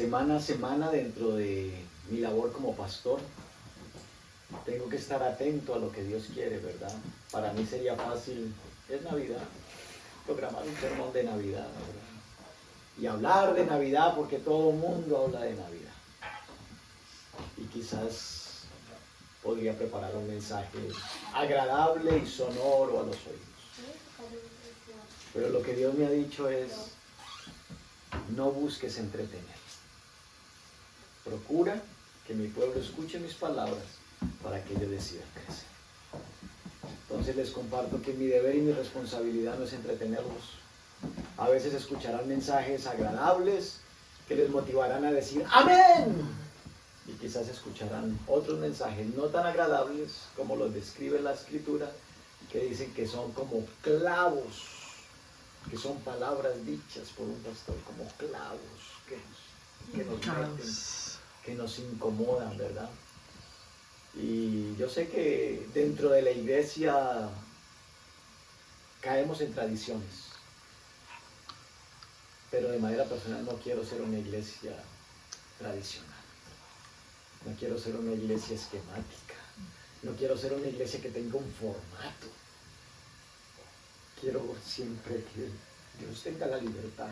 semana a semana dentro de mi labor como pastor, tengo que estar atento a lo que Dios quiere, ¿verdad? Para mí sería fácil, es Navidad, programar un sermón de Navidad, ¿verdad? Y hablar de Navidad porque todo el mundo habla de Navidad. Y quizás podría preparar un mensaje agradable y sonoro a los oídos. Pero lo que Dios me ha dicho es, no busques entretener. Procura que mi pueblo escuche mis palabras para que ellos decidan crecer. Entonces les comparto que mi deber y mi responsabilidad no es entretenerlos. A veces escucharán mensajes agradables que les motivarán a decir ¡amén! Y quizás escucharán otros mensajes no tan agradables como los describe la Escritura, que dicen que son como clavos, que son palabras dichas por un pastor, como clavos que nos meten, que nos incomodan, ¿verdad? Y yo sé que dentro de la iglesia caemos en tradiciones, pero de manera personal no quiero ser una iglesia tradicional. No quiero ser una iglesia esquemática. No quiero ser una iglesia que tenga un formato. Quiero siempre que Dios tenga la libertad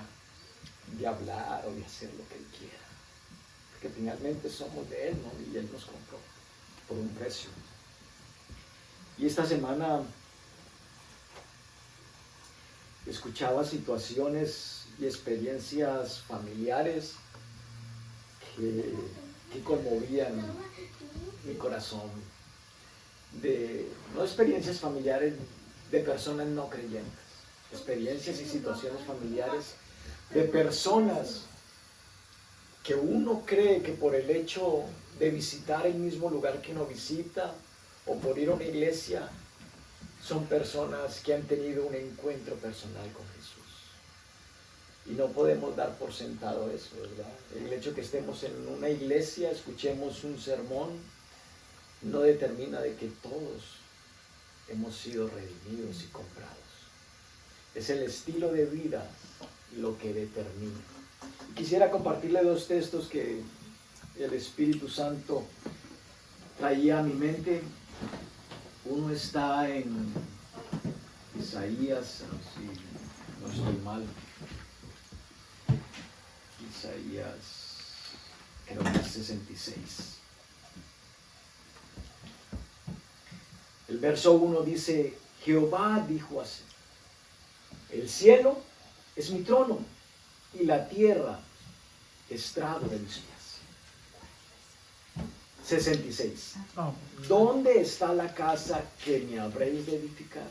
de hablar o de hacer lo que Él quiera. Porque finalmente somos de Él, ¿no? Y Él nos compró por un precio. Y esta semana escuchaba situaciones y experiencias familiares que conmovían mi corazón. No experiencias familiares de personas no creyentes, experiencias y situaciones familiares de personas que uno cree que por el hecho de visitar el mismo lugar que uno visita o por ir a una iglesia son personas que han tenido un encuentro personal con Jesús. Y no podemos dar por sentado eso, ¿verdad? El hecho que estemos en una iglesia, escuchemos un sermón, no determina de que todos hemos sido redimidos y comprados. Es el estilo de vida lo que determina. Quisiera compartirle dos textos que el Espíritu Santo traía a mi mente. Uno está en Isaías, si no estoy mal. Isaías, creo que es 66. El verso 1 dice, Jehová dijo así, el cielo es mi trono y la tierra estrado de mis pies. 66. ¿Dónde está la casa que me habréis de edificar?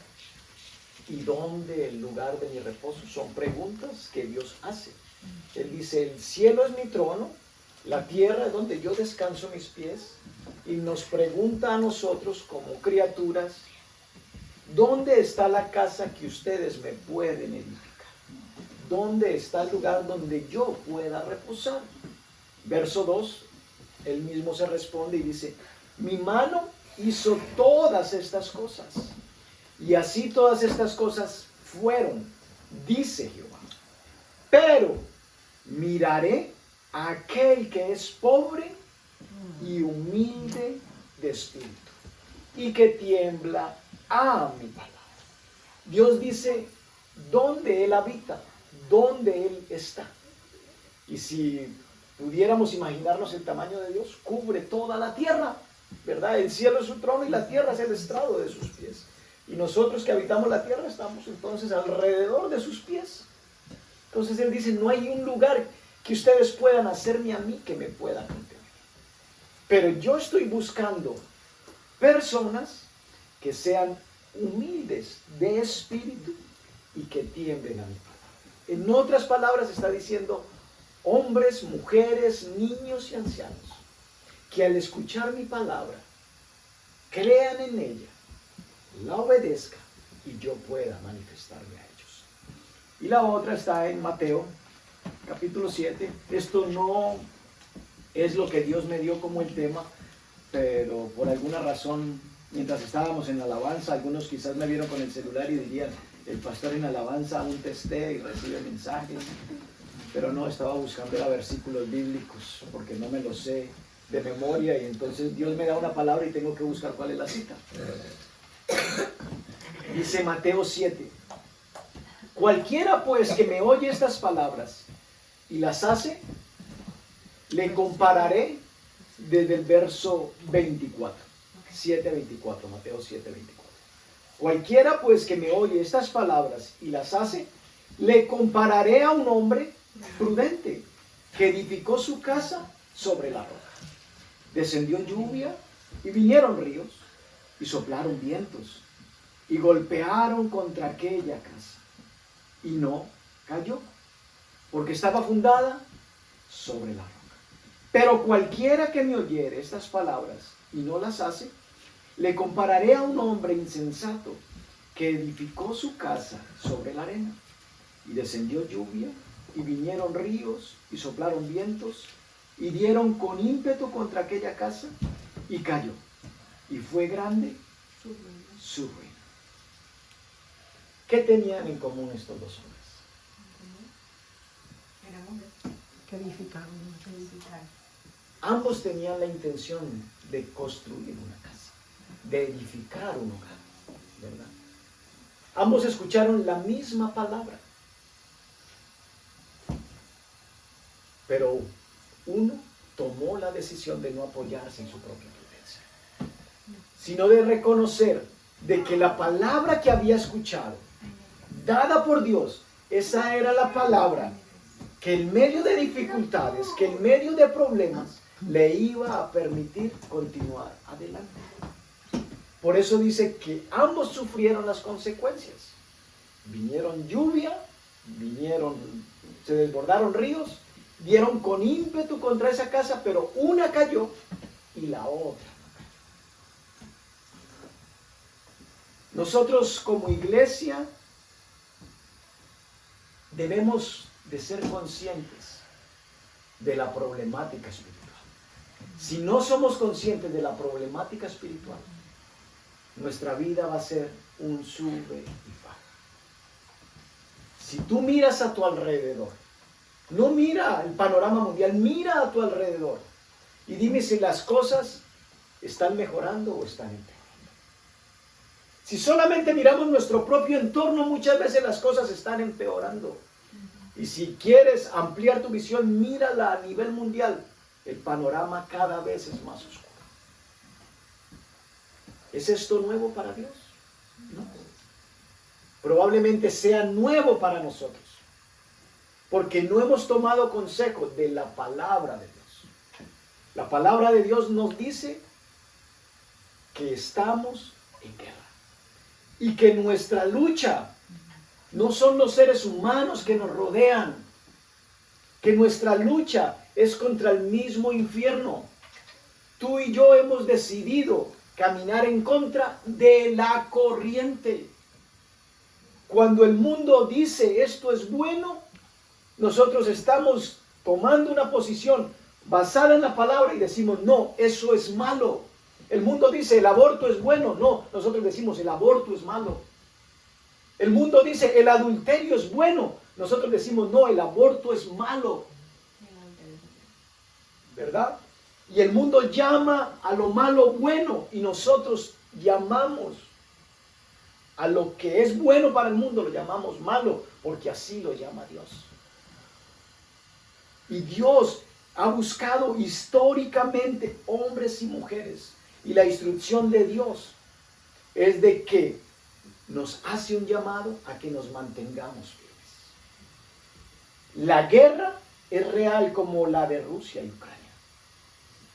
¿Y dónde el lugar de mi reposo? Son preguntas que Dios hace. Él dice, el cielo es mi trono, la tierra es donde yo descanso mis pies, y nos pregunta a nosotros como criaturas, ¿dónde está la casa que ustedes me pueden edificar? ¿Dónde está el lugar donde yo pueda reposar? Verso 2, él mismo se responde y dice, mi mano hizo todas estas cosas, y así todas estas cosas fueron, dice Jehová. Pero miraré a aquel que es pobre y humilde de espíritu y que tiembla a mi palabra. Dios dice dónde Él habita, dónde Él está. Y si pudiéramos imaginarnos el tamaño de Dios, cubre toda la tierra, ¿verdad? El cielo es su trono y la tierra es el estrado de sus pies. Y nosotros que habitamos la tierra estamos entonces alrededor de sus pies. Entonces Él dice, no hay un lugar que ustedes puedan hacerme a mí que me puedan contener. Pero yo estoy buscando personas que sean humildes de espíritu y que tiemblen a mi palabra. En otras palabras está diciendo, hombres, mujeres, niños y ancianos, que al escuchar mi palabra, crean en ella, la obedezcan y yo pueda manifestarme a ellos. Y la otra está en Mateo, capítulo 7. Esto no es lo que Dios me dio como el tema, pero por alguna razón, mientras estábamos en alabanza, algunos quizás me vieron con el celular y dirían, el pastor en alabanza aún testea y recibe mensajes. Pero no, estaba buscando versículos bíblicos porque no me los sé de memoria y entonces Dios me da una palabra y tengo que buscar cuál es la cita. Dice Mateo 7. Cualquiera pues que me oye estas palabras y las hace, le compararé desde el verso 24. 7:24, Mateo 7:24. Cualquiera pues que me oye estas palabras y las hace, le compararé a un hombre prudente que edificó su casa sobre la roca. Descendió lluvia y vinieron ríos y soplaron vientos y golpearon contra aquella casa y no cayó porque estaba fundada sobre la roca. Pero cualquiera que me oyere estas palabras y no las hace, le compararé a un hombre insensato que edificó su casa sobre la arena. Y descendió lluvia, y vinieron ríos, y soplaron vientos, y dieron con ímpetu contra aquella casa, y cayó. Y fue grande su ruina. ¿Qué tenían en común estos dos hombres? Que edificaron. Ambos tenían la intención de construir una casa, de edificar un hogar, ¿verdad? Ambos escucharon la misma palabra, pero uno tomó la decisión de no apoyarse en su propia prudencia, sino de reconocer de que la palabra que había escuchado, dada por Dios, esa era la palabra que en medio de dificultades, que en medio de problemas, le iba a permitir continuar adelante. Por eso dice que ambos sufrieron las consecuencias. Vinieron lluvia, se desbordaron ríos, dieron con ímpetu contra esa casa, pero una cayó y la otra no cayó. Nosotros como iglesia debemos de ser conscientes de la problemática espiritual. Si no somos conscientes de la problemática espiritual, nuestra vida va a ser un sube y baja. Si tú miras a tu alrededor, no mira el panorama mundial, mira a tu alrededor y dime si las cosas están mejorando o están empeorando. Si solamente miramos nuestro propio entorno, muchas veces las cosas están empeorando. Y si quieres ampliar tu visión, mírala a nivel mundial. El panorama cada vez es más oscuro. ¿Es esto nuevo para Dios? No. Probablemente sea nuevo para nosotros, porque no hemos tomado consejo de la palabra de Dios. La palabra de Dios nos dice que estamos en guerra y que nuestra lucha no son los seres humanos que nos rodean, que nuestra lucha es contra el mismo infierno. Tú y yo hemos decidido caminar en contra de la corriente. Cuando el mundo dice esto es bueno, nosotros estamos tomando una posición basada en la palabra y decimos no, eso es malo. El mundo dice el aborto es bueno, no, nosotros decimos el aborto es malo. El mundo dice el adulterio es bueno, nosotros decimos no, el aborto es malo. ¿Verdad? Y el mundo llama a lo malo bueno y nosotros llamamos a lo que es bueno para el mundo, lo llamamos malo, porque así lo llama Dios. Y Dios ha buscado históricamente hombres y mujeres, y la instrucción de Dios es de que nos hace un llamado a que nos mantengamos firmes. La guerra es real como la de Rusia y Ucrania.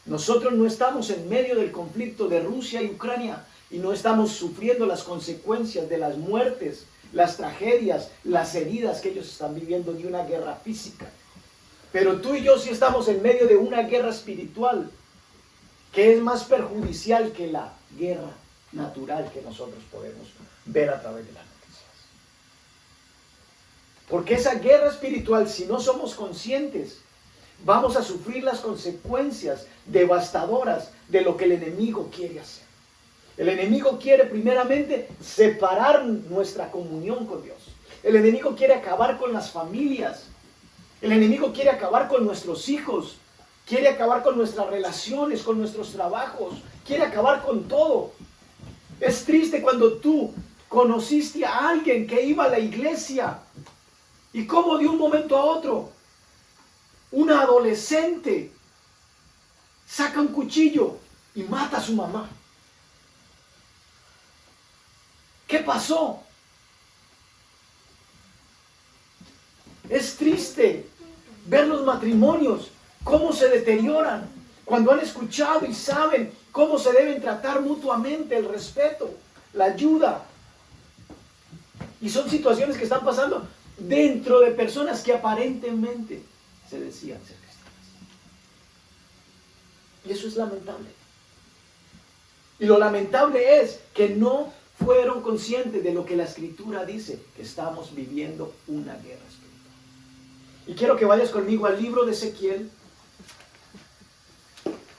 Nosotros no estamos en medio del conflicto de Rusia y Ucrania y no estamos sufriendo las consecuencias de las muertes, las tragedias, las heridas que ellos están viviendo de una guerra física. Pero tú y yo sí estamos en medio de una guerra espiritual que es más perjudicial que la guerra natural que nosotros podemos ver a través de las noticias. Porque esa guerra espiritual, si no somos conscientes, vamos a sufrir las consecuencias devastadoras de lo que el enemigo quiere hacer. El enemigo quiere primeramente separar nuestra comunión con Dios. El enemigo quiere acabar con las familias. El enemigo quiere acabar con nuestros hijos, quiere acabar con nuestras relaciones, con nuestros trabajos, quiere acabar con todo. Es triste cuando tú conociste a alguien que iba a la iglesia y cómo de un momento a otro, una adolescente saca un cuchillo y mata a su mamá. ¿Qué pasó? Es triste ver los matrimonios, cómo se deterioran, cuando han escuchado y saben cómo se deben tratar mutuamente, el respeto, la ayuda. Y son situaciones que están pasando dentro de personas que aparentemente se decían ser cristianas. Y eso es lamentable. Y lo lamentable es que no fueron conscientes de lo que la Escritura dice, que estamos viviendo una guerra espiritual. Y quiero que vayas conmigo al libro de Ezequiel.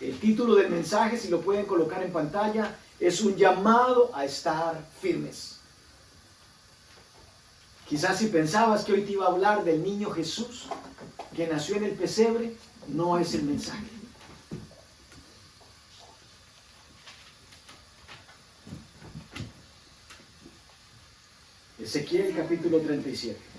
El título del mensaje, si lo pueden colocar en pantalla, es un llamado a estar firmes. Quizás si pensabas que hoy te iba a hablar del niño Jesús, que nació en el pesebre, no es el mensaje. Ezequiel capítulo 37.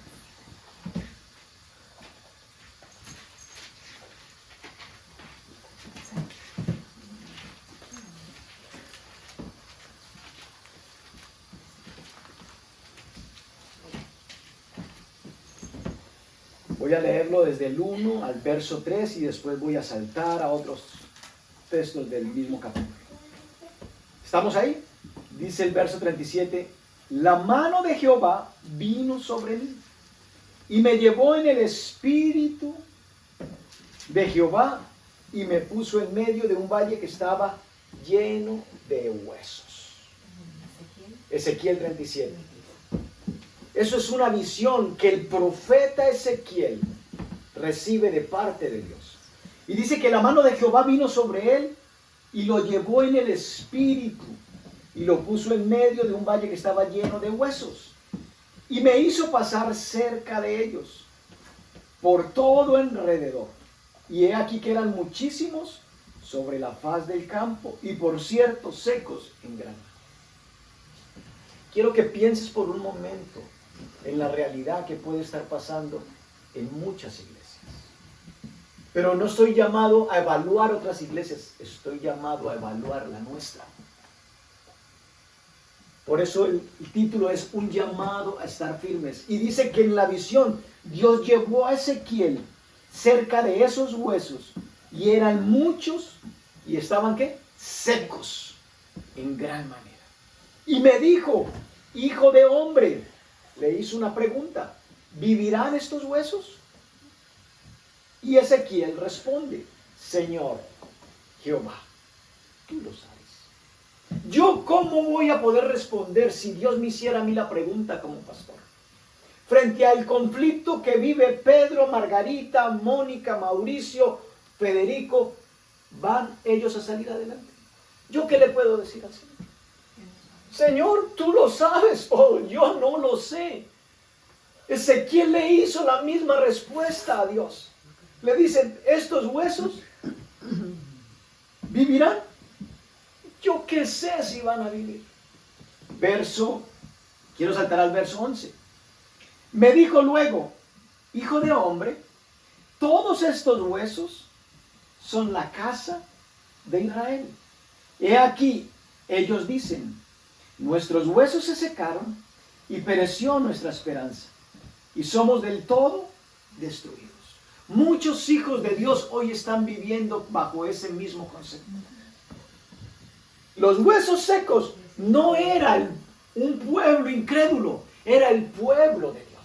Voy a leerlo desde el 1 al verso 3 y después voy a saltar a otros textos del mismo capítulo. ¿Estamos ahí? Dice el verso 37, la mano de Jehová vino sobre mí y me llevó en el espíritu de Jehová y me puso en medio de un valle que estaba lleno de huesos. Ezequiel 37. Eso es una visión que el profeta Ezequiel recibe de parte de Dios. Y dice que la mano de Jehová vino sobre él y lo llevó en el espíritu y lo puso en medio de un valle que estaba lleno de huesos. Y me hizo pasar cerca de ellos, por todo alrededor. Y he aquí que eran muchísimos sobre la faz del campo y por cierto secos en gran. Quiero que pienses por un momento en la realidad que puede estar pasando en muchas iglesias. Pero no estoy llamado a evaluar otras iglesias, estoy llamado a evaluar la nuestra. Por eso el título es un llamado a estar firmes. Y dice que en la visión Dios llevó a Ezequiel cerca de esos huesos y eran muchos y estaban ¿qué? Secos en gran manera. Y me dijo, hijo de hombre, le hizo una pregunta, ¿vivirán estos huesos? Y Ezequiel responde, Señor Jehová, tú lo sabes. ¿Yo cómo voy a poder responder si Dios me hiciera a mí la pregunta como pastor? Frente al conflicto que vive Pedro, Margarita, Mónica, Mauricio, Federico, ¿van ellos a salir adelante? ¿Yo qué le puedo decir al Señor? Señor, tú lo sabes, o yo no lo sé. Ezequiel le hizo la misma respuesta a Dios. Le dicen, ¿estos huesos vivirán? Yo qué sé si van a vivir. Quiero saltar al verso 11. Me dijo luego, hijo de hombre, todos estos huesos son la casa de Israel. He aquí, ellos dicen, nuestros huesos se secaron y pereció nuestra esperanza y somos del todo destruidos. Muchos hijos de Dios hoy están viviendo bajo ese mismo concepto. Los huesos secos no eran un pueblo incrédulo, era el pueblo de Dios.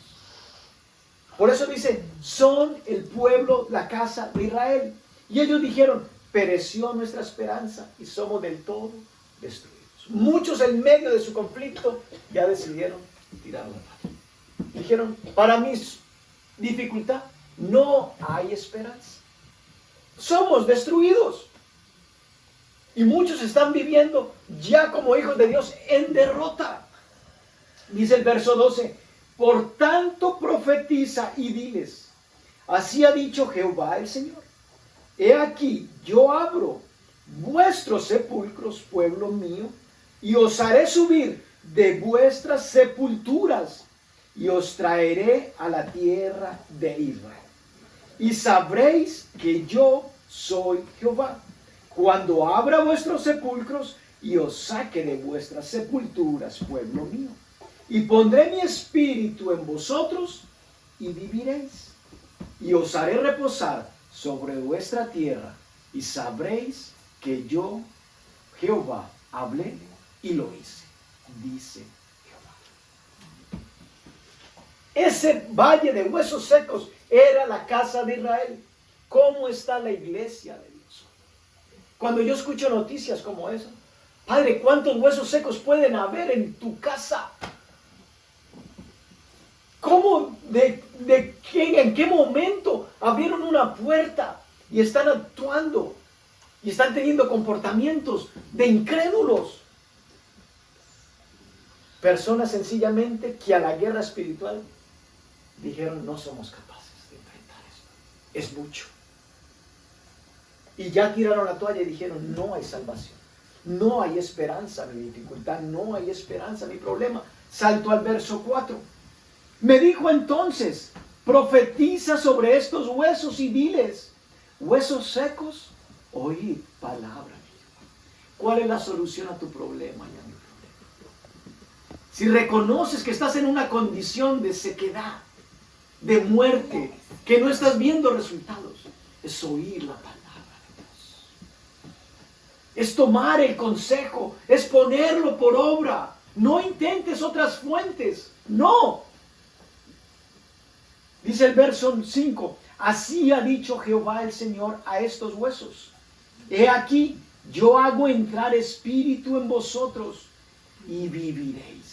Por eso dice, son el pueblo, la casa de Israel. Y ellos dijeron, pereció nuestra esperanza y somos del todo destruidos. Muchos en medio de su conflicto ya decidieron tirar la toalla. Dijeron, para mi dificultad no hay esperanza. Somos destruidos. Y muchos están viviendo ya como hijos de Dios en derrota. Dice el verso 12, por tanto profetiza y diles, Así ha dicho Jehová el Señor. He aquí, yo abro vuestros sepulcros, pueblo mío, y os haré subir de vuestras sepulturas, y os traeré a la tierra de Israel. Y sabréis que yo soy Jehová, cuando abra vuestros sepulcros, y os saque de vuestras sepulturas, pueblo mío. Y pondré mi espíritu en vosotros, y viviréis. Y os haré reposar sobre vuestra tierra, y sabréis que yo, Jehová, hablé y lo hice, dice Jehová. Ese valle de huesos secos era la casa de Israel. ¿Cómo está la iglesia de Dios? Cuando yo escucho noticias como esa, Padre, ¿cuántos huesos secos pueden haber en tu casa? ¿Cómo, en qué momento abrieron una puerta y están actuando y están teniendo comportamientos de incrédulos? Personas sencillamente que a la guerra espiritual dijeron, no somos capaces de enfrentar esto, es mucho. Y ya tiraron la toalla y dijeron, no hay salvación, no hay esperanza, mi dificultad, no hay esperanza, mi problema. Salto al verso 4. Me dijo entonces, profetiza sobre estos huesos y diles, huesos secos, oíd palabra mía. ¿Cuál es la solución a tu problema y a mi problema? Si reconoces que estás en una condición de sequedad, de muerte, que no estás viendo resultados, es oír la palabra de Dios. Es tomar el consejo, es ponerlo por obra. No intentes otras fuentes, no. Dice el verso 5, así ha dicho Jehová el Señor a estos huesos. He aquí, yo hago entrar espíritu en vosotros y viviréis.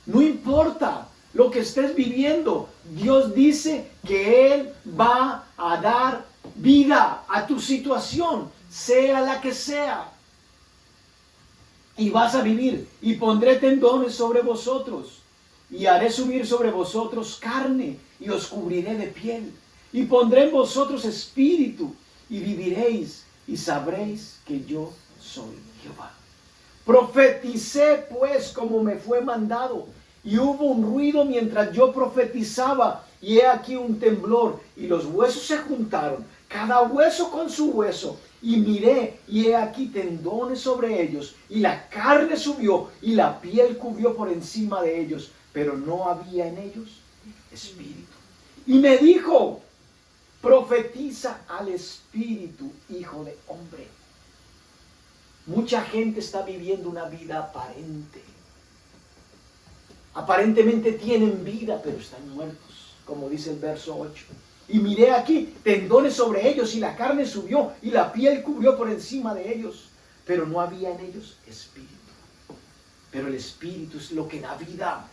No importa lo que estés viviendo, Dios dice que Él va a dar vida a tu situación, sea la que sea. Y vas a vivir, y pondré tendones sobre vosotros, y haré subir sobre vosotros carne, y os cubriré de piel, y pondré en vosotros espíritu, y viviréis, y sabréis que yo soy Jehová. Profeticé pues como me fue mandado, y hubo un ruido mientras yo profetizaba, y he aquí un temblor, y los huesos se juntaron, cada hueso con su hueso, y miré, y he aquí tendones sobre ellos, y la carne subió, y la piel cubrió por encima de ellos, pero no había en ellos espíritu. Y me dijo, profetiza al espíritu, hijo de hombre. Mucha gente está viviendo una vida aparente. Aparentemente tienen vida, pero están muertos, como dice el verso 8. Y miré aquí, tendones sobre ellos, y la carne subió, y la piel cubrió por encima de ellos, pero no había en ellos espíritu. Pero el espíritu es lo que da vida.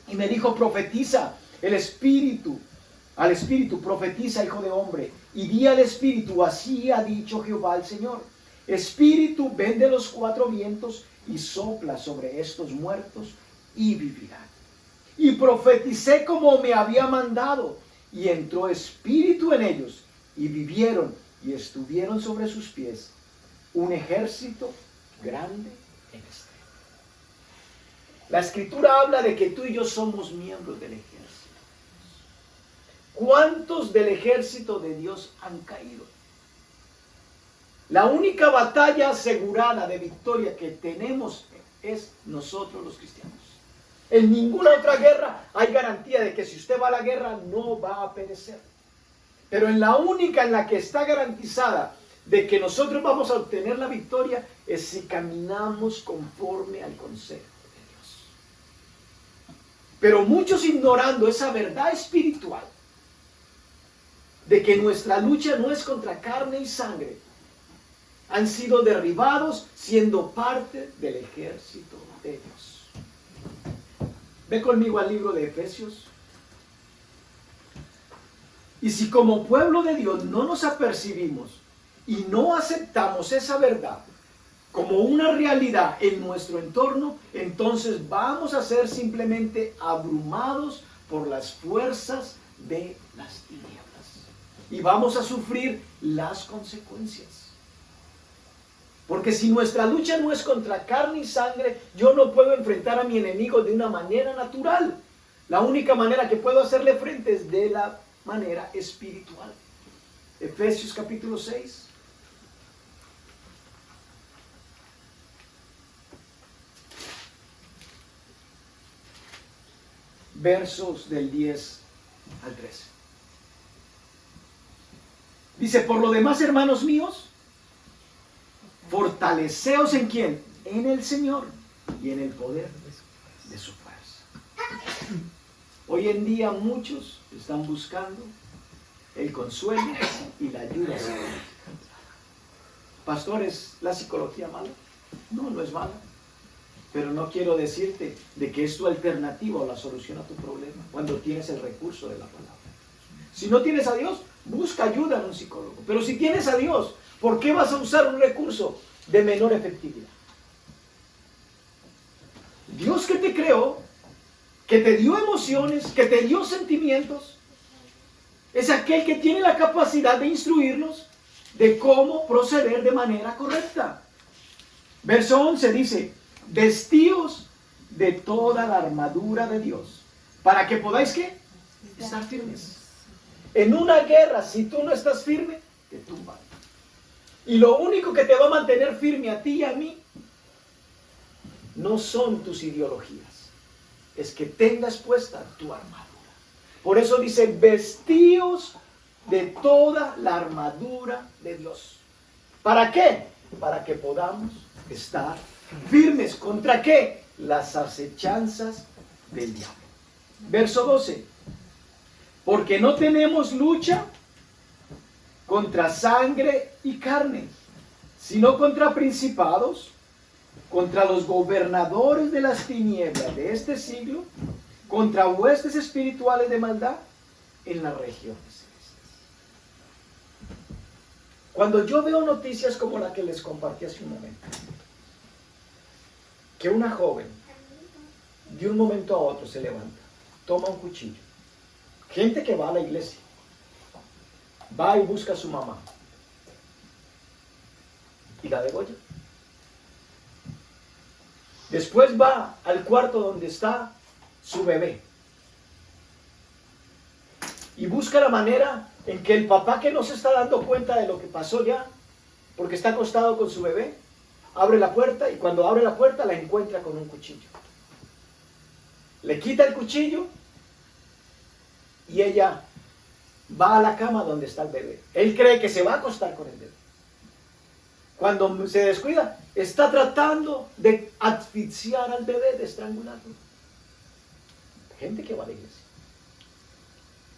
Y me dijo, profetiza el espíritu, al espíritu, profetiza, hijo de hombre, y di al espíritu, así ha dicho Jehová el Señor. Espíritu, ven de los cuatro vientos y sopla sobre estos muertos y vivirán. Y profeticé como me había mandado, y entró espíritu en ellos, y vivieron, y estuvieron sobre sus pies un ejército grande en extremo. La Escritura habla de que tú y yo somos miembros del ejército. ¿Cuántos del ejército de Dios han caído? La única batalla asegurada de victoria que tenemos es nosotros los cristianos. En ninguna otra guerra hay garantía de que si usted va a la guerra no va a perecer. Pero en la única en la que está garantizada de que nosotros vamos a obtener la victoria es si caminamos conforme al consejo de Dios. Pero muchos, ignorando esa verdad espiritual de que nuestra lucha no es contra carne y sangre, han sido derribados siendo parte del ejército de Dios. Ve conmigo al libro de Efesios. Y si como pueblo de Dios no nos apercibimos y no aceptamos esa verdad como una realidad en nuestro entorno, entonces vamos a ser simplemente abrumados por las fuerzas de las tinieblas. Y vamos a sufrir las consecuencias. Porque si nuestra lucha no es contra carne y sangre, yo no puedo enfrentar a mi enemigo de una manera natural. La única manera que puedo hacerle frente es de la manera espiritual. Efesios capítulo 6. Versos del 10 al 13. Dice, por lo demás, hermanos míos, fortaleceos en ¿quién? En el Señor y en el poder de su fuerza. Hoy en día muchos están buscando el consuelo y la ayuda psicológica. Pastor, ¿es la psicología mala? No, no es mala. Pero no quiero decirte de que es tu alternativa o la solución a tu problema cuando tienes el recurso de la palabra. Si no tienes a Dios, busca ayuda en un psicólogo. Pero si tienes a Dios, ¿por qué vas a usar un recurso de menor efectividad? Dios que te creó, que te dio emociones, que te dio sentimientos, es aquel que tiene la capacidad de instruirnos de cómo proceder de manera correcta. Verso 11 dice, vestíos de toda la armadura de Dios, para que podáis, ¿qué? Estar firmes. En una guerra, si tú no estás firme, te tumban. Y lo único que te va a mantener firme a ti y a mí no son tus ideologías, es que tengas puesta tu armadura. Por eso dice, vestíos de toda la armadura de Dios. ¿Para qué? Para que podamos estar firmes. ¿Contra qué? Las acechanzas del diablo. Verso 12. Porque no tenemos lucha contra sangre y carne, sino contra principados, contra los gobernadores de las tinieblas de este siglo, contra huestes espirituales de maldad en las regiones celestes. Cuando yo veo noticias como la que les compartí hace un momento, que una joven de un momento a otro se levanta, toma un cuchillo, gente que va a la iglesia, va y busca a su mamá y la degolla. Después va al cuarto donde está su bebé y busca la manera en que el papá, que no se está dando cuenta de lo que pasó ya, porque está acostado con su bebé, abre la puerta y cuando abre la puerta la encuentra con un cuchillo. Le quita el cuchillo y ella va a la cama donde está el bebé. Él cree que se va a acostar con el bebé. Cuando se descuida, está tratando de asfixiar al bebé, de estrangularlo. Gente que va a la iglesia.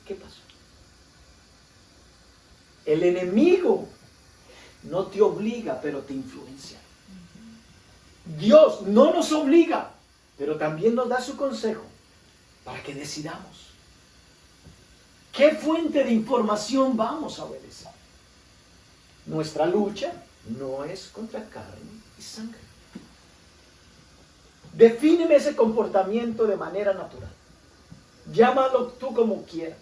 ¿Qué pasó? El enemigo no te obliga, pero te influencia. Dios no nos obliga, pero también nos da su consejo para que decidamos qué fuente de información vamos a obedecer. Nuestra lucha no es contra carne y sangre. Defíneme ese comportamiento de manera natural. Llámalo tú como quieras.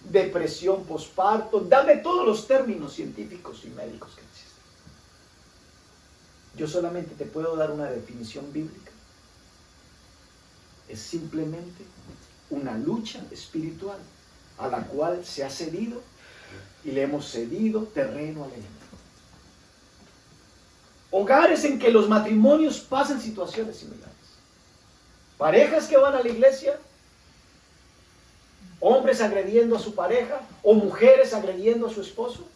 Depresión, posparto, dame todos los términos científicos y médicos que existen. Yo solamente te puedo dar una definición bíblica. Es simplemente una lucha espiritual a la cual se ha cedido y le hemos cedido terreno al enemigo. Hogares en que los matrimonios pasan situaciones similares. Parejas que van a la iglesia, hombres agrediendo a su pareja o mujeres agrediendo a su esposo,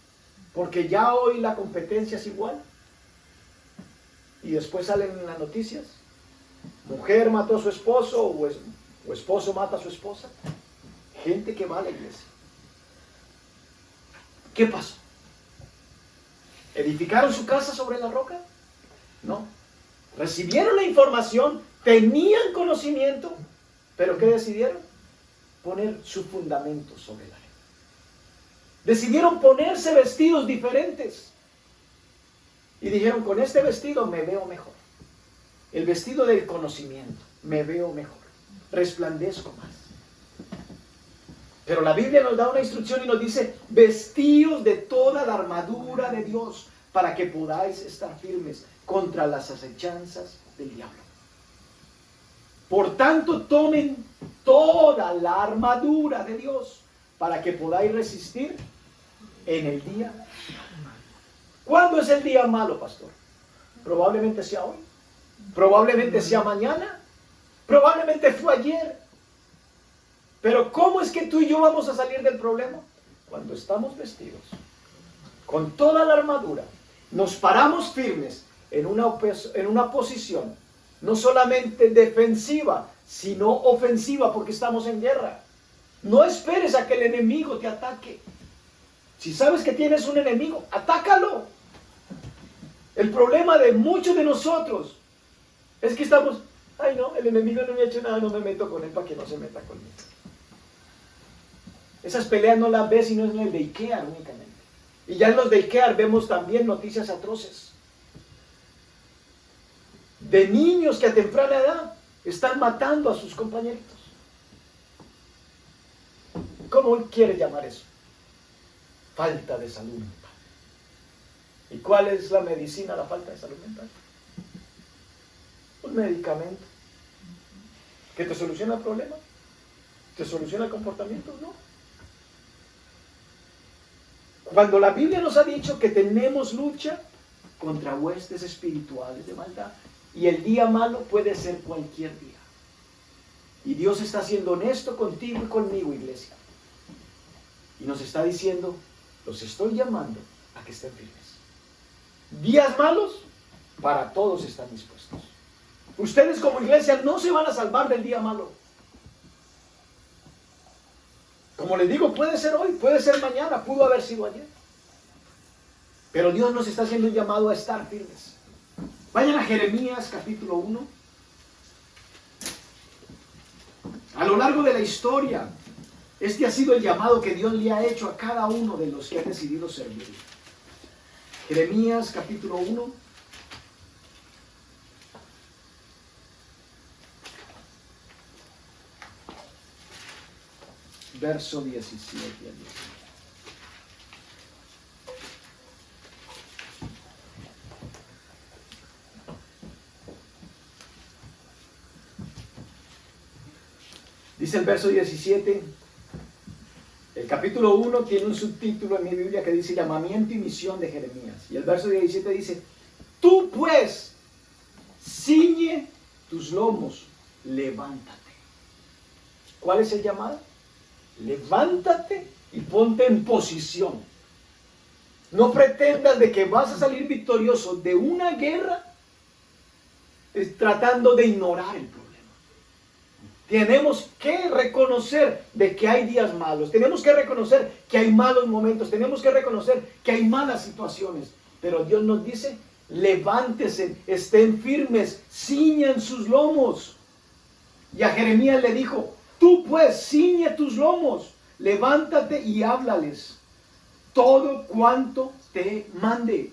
porque ya hoy la competencia es igual. Y después salen en las noticias, mujer mató a su esposo o esposo mata a su esposa. Gente que va a la iglesia. ¿Qué pasó? ¿Edificaron su casa sobre la roca? No. Recibieron la información, tenían conocimiento, pero ¿qué decidieron? Poner su fundamento sobre la arena. Decidieron ponerse vestidos diferentes. Y dijeron, con este vestido me veo mejor. El vestido del conocimiento, me veo mejor. Resplandezco más. Pero la Biblia nos da una instrucción y nos dice, vestíos de toda la armadura de Dios para que podáis estar firmes contra las acechanzas del diablo. Por tanto, tomen toda la armadura de Dios para que podáis resistir en el día. ¿Cuándo es el día malo, pastor? Probablemente sea hoy. Probablemente sea mañana. Probablemente fue ayer. Pero ¿cómo es que tú y yo vamos a salir del problema? Cuando estamos vestidos con toda la armadura, nos paramos firmes en una posición no solamente defensiva, sino ofensiva, porque estamos en guerra. No esperes a que el enemigo te ataque. Si sabes que tienes un enemigo, atácalo. El problema de muchos de nosotros es que estamos, ay no, el enemigo no me ha hecho nada, no me meto con él para que no se meta conmigo. Esas peleas no las ves sino en el daycare únicamente. Y ya en los daycare vemos también noticias atroces. De niños que a temprana edad están matando a sus compañeritos. ¿Cómo quiere llamar eso? Falta de salud mental. ¿Y cuál es la medicina a la falta de salud mental? Un medicamento. ¿Que te soluciona el problema? ¿Te soluciona el comportamiento? No. Cuando la Biblia nos ha dicho que tenemos lucha contra huestes espirituales de maldad, y el día malo puede ser cualquier día. Y Dios está siendo honesto contigo y conmigo, iglesia. Y nos está diciendo, los estoy llamando a que estén firmes. Días malos, para todos están dispuestos. Ustedes como iglesia no se van a salvar del día malo. Como les digo, puede ser hoy, puede ser mañana, pudo haber sido ayer. Pero Dios nos está haciendo un llamado a estar firmes. Vayan a Jeremías capítulo 1. A lo largo de la historia, este ha sido el llamado que Dios le ha hecho a cada uno de los que han decidido servir. Jeremías capítulo 1. Verso 17 al 19. Dice el verso 17, el capítulo 1 tiene un subtítulo en mi Biblia que dice llamamiento y misión de Jeremías. Y el verso 17 dice, tú pues, ciñe tus lomos, levántate. ¿Cuál es el llamado? Levántate y ponte en posición. No pretendas de que vas a salir victorioso de una guerra tratando de ignorar el problema. Tenemos que reconocer de que hay días malos. Tenemos que reconocer que hay malos momentos. Tenemos que reconocer que hay malas situaciones. Pero Dios nos dice, levántese, estén firmes, ciñan sus lomos. Y a Jeremías le dijo, tú pues ciñe tus lomos, levántate y háblales todo cuanto te mande.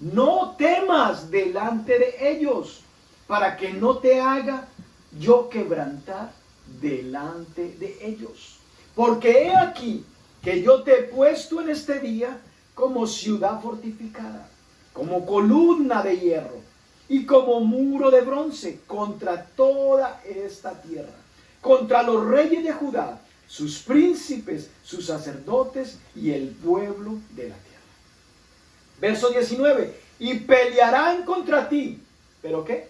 No temas delante de ellos, para que no te haga yo quebrantar delante de ellos. Porque he aquí que yo te he puesto en este día como ciudad fortificada, como columna de hierro y como muro de bronce contra toda esta tierra, contra los reyes de Judá, sus príncipes, sus sacerdotes y el pueblo de la tierra. Verso 19, y pelearán contra ti, ¿pero qué?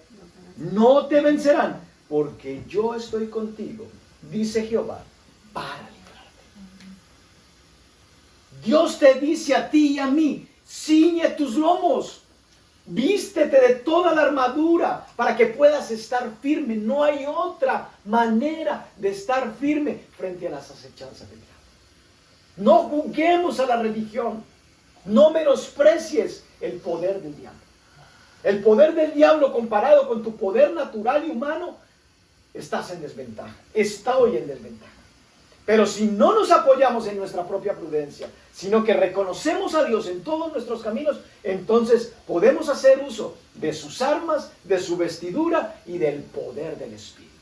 No te vencerán, porque yo estoy contigo, dice Jehová, para librarte. Dios te dice a ti y a mí, ciñe tus lomos, vístete de toda la armadura para que puedas estar firme. No hay otra manera de estar firme frente a las acechanzas del diablo. No juguemos a la religión. No menosprecies el poder del diablo. El poder del diablo comparado con tu poder natural y humano, estás en desventaja. Estoy en desventaja. Pero si no nos apoyamos en nuestra propia prudencia, sino que reconocemos a Dios en todos nuestros caminos, entonces podemos hacer uso de sus armas, de su vestidura y del poder del Espíritu.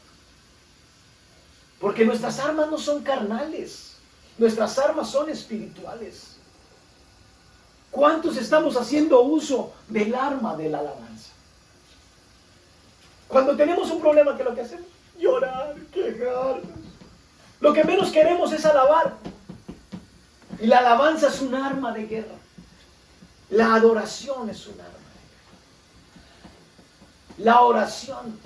Porque nuestras armas no son carnales. Nuestras armas son espirituales. ¿Cuántos estamos haciendo uso del arma de la alabanza? Cuando tenemos un problema, ¿qué es lo que hacemos? Llorar, quejarnos. Lo que menos queremos es alabar. Y la alabanza es un arma de guerra. La adoración es un arma de guerra. La oración.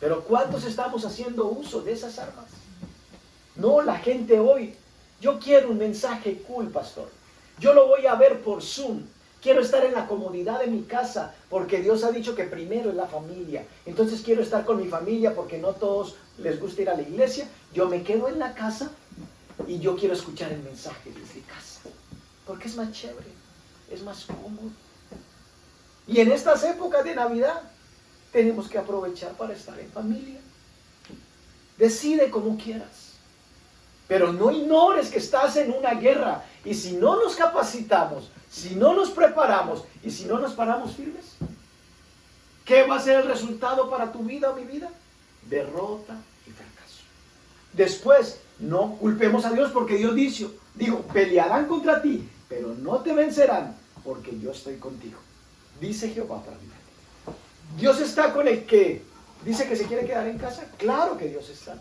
Pero ¿cuántos estamos haciendo uso de esas armas? No, la gente hoy, yo quiero un mensaje cool, pastor. Yo lo voy a ver por Zoom. Quiero estar en la comodidad de mi casa porque Dios ha dicho que primero es la familia. Entonces quiero estar con mi familia porque no todos les gusta ir a la iglesia. Yo me quedo en la casa y yo quiero escuchar el mensaje desde casa. Porque es más chévere, es más cómodo. Y en estas épocas de Navidad tenemos que aprovechar para estar en familia. Decide como quieras. Pero no ignores que estás en una guerra. Y si no nos capacitamos, si no nos preparamos y si no nos paramos firmes, ¿qué va a ser el resultado para tu vida o mi vida? Derrota y fracaso. Después, no culpemos a Dios porque Dios dijo, pelearán contra ti, pero no te vencerán porque yo estoy contigo. Dice Jehová para mí. Dios está con el que dice que se quiere quedar en casa. Claro que Dios está.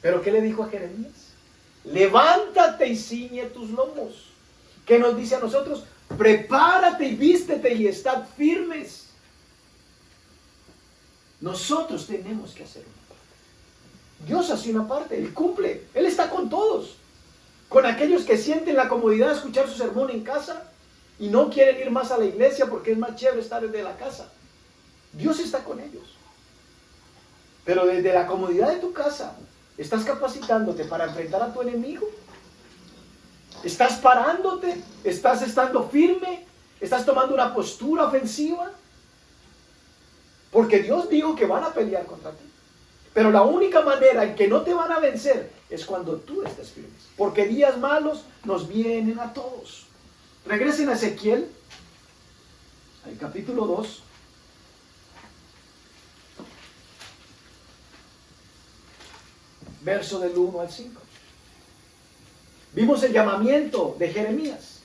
Pero ¿qué le dijo a Jeremías? Levántate y ciñe tus lomos. ¿Qué nos dice a nosotros? Prepárate y vístete y estad firmes. Nosotros tenemos que hacer una parte. Dios hace una parte, Él cumple. Él está con todos. Con aquellos que sienten la comodidad de escuchar su sermón en casa y no quieren ir más a la iglesia porque es más chévere estar desde la casa. Dios está con ellos. Pero desde la comodidad de tu casa, ¿estás capacitándote para enfrentar a tu enemigo? ¿Estás parándote? ¿Estás estando firme? ¿Estás tomando una postura ofensiva? Porque Dios dijo que van a pelear contra ti. Pero la única manera en que no te van a vencer es cuando tú estés firme. Porque días malos nos vienen a todos. Regresen a Ezequiel, al capítulo 2. Verso del 1 al 5. Vimos el llamamiento de Jeremías.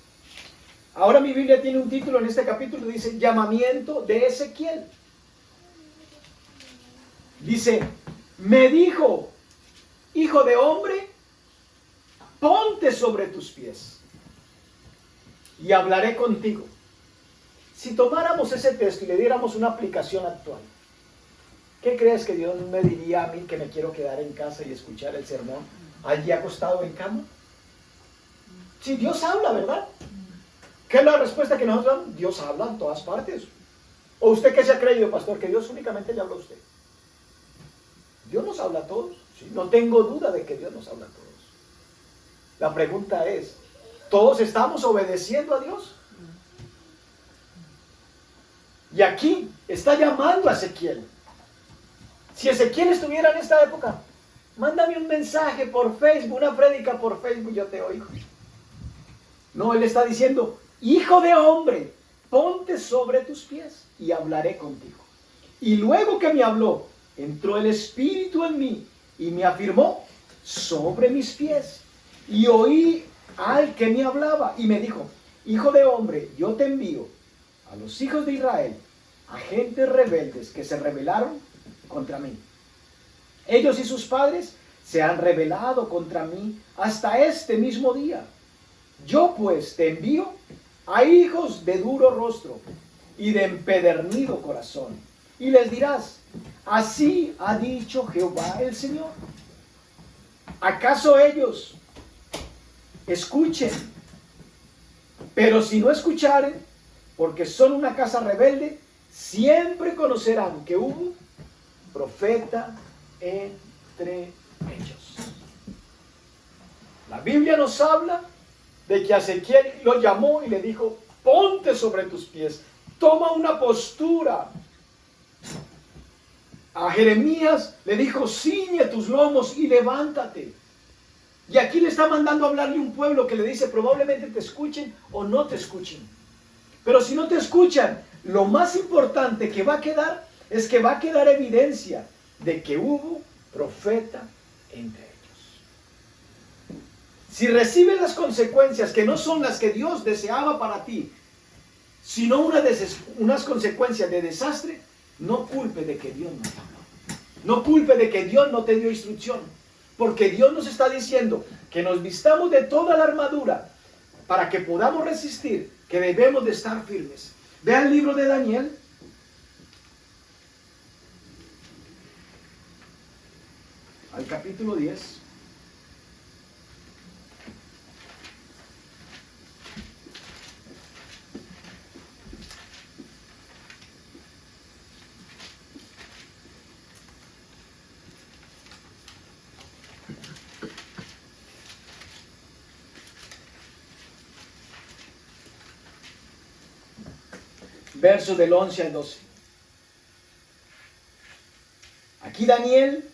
Ahora mi Biblia tiene un título en este capítulo, dice llamamiento de Ezequiel. Dice, me dijo, hijo de hombre, ponte sobre tus pies y hablaré contigo. Si tomáramos ese texto y le diéramos una aplicación actual, ¿qué crees que Dios me diría a mí que me quiero quedar en casa y escuchar el sermón allí acostado en cama? Si Dios habla, ¿verdad? ¿Qué es la respuesta que nosotros damos? Dios habla en todas partes. ¿O usted qué se ha creído, pastor? Que Dios únicamente le habla a usted. Dios nos habla a todos. ¿Sí? No tengo duda de que Dios nos habla a todos. La pregunta es, ¿todos estamos obedeciendo a Dios? Y aquí está llamando a Ezequiel. Si Ezequiel estuviera en esta época, mándame un mensaje por Facebook, una prédica por Facebook, yo te oigo. No, él está diciendo, hijo de hombre, ponte sobre tus pies y hablaré contigo. Y luego que me habló, entró el Espíritu en mí y me afirmó sobre mis pies. Y oí al que me hablaba y me dijo, hijo de hombre, yo te envío a los hijos de Israel, a gentes rebeldes que se rebelaron contra mí. Ellos y sus padres se han rebelado contra mí hasta este mismo día. Yo pues te envío a hijos de duro rostro y de empedernido corazón. Y les dirás, así ha dicho Jehová el Señor. ¿Acaso ellos escuchen? Pero si no escucharen, porque son una casa rebelde, siempre conocerán que hubo profeta entre ellos. La Biblia nos habla de que a Ezequiel lo llamó y le dijo, ponte sobre tus pies, toma una postura. A Jeremías le dijo, ciñe tus lomos y levántate. Y aquí le está mandando a hablarle a un pueblo que le dice, probablemente te escuchen o no te escuchen. Pero si no te escuchan, lo más importante que va a quedar es que va a quedar evidencia de que hubo profeta entre ellos. Si recibes las consecuencias que no son las que Dios deseaba para ti, sino unas consecuencias de desastre, no culpe de que Dios no te habló. No culpe de que Dios no te dio instrucción. Porque Dios nos está diciendo que nos vistamos de toda la armadura para que podamos resistir, que debemos de estar firmes. Vea el libro de Daniel. Al capítulo 10. Versos del 11 al 12. Aquí Daniel,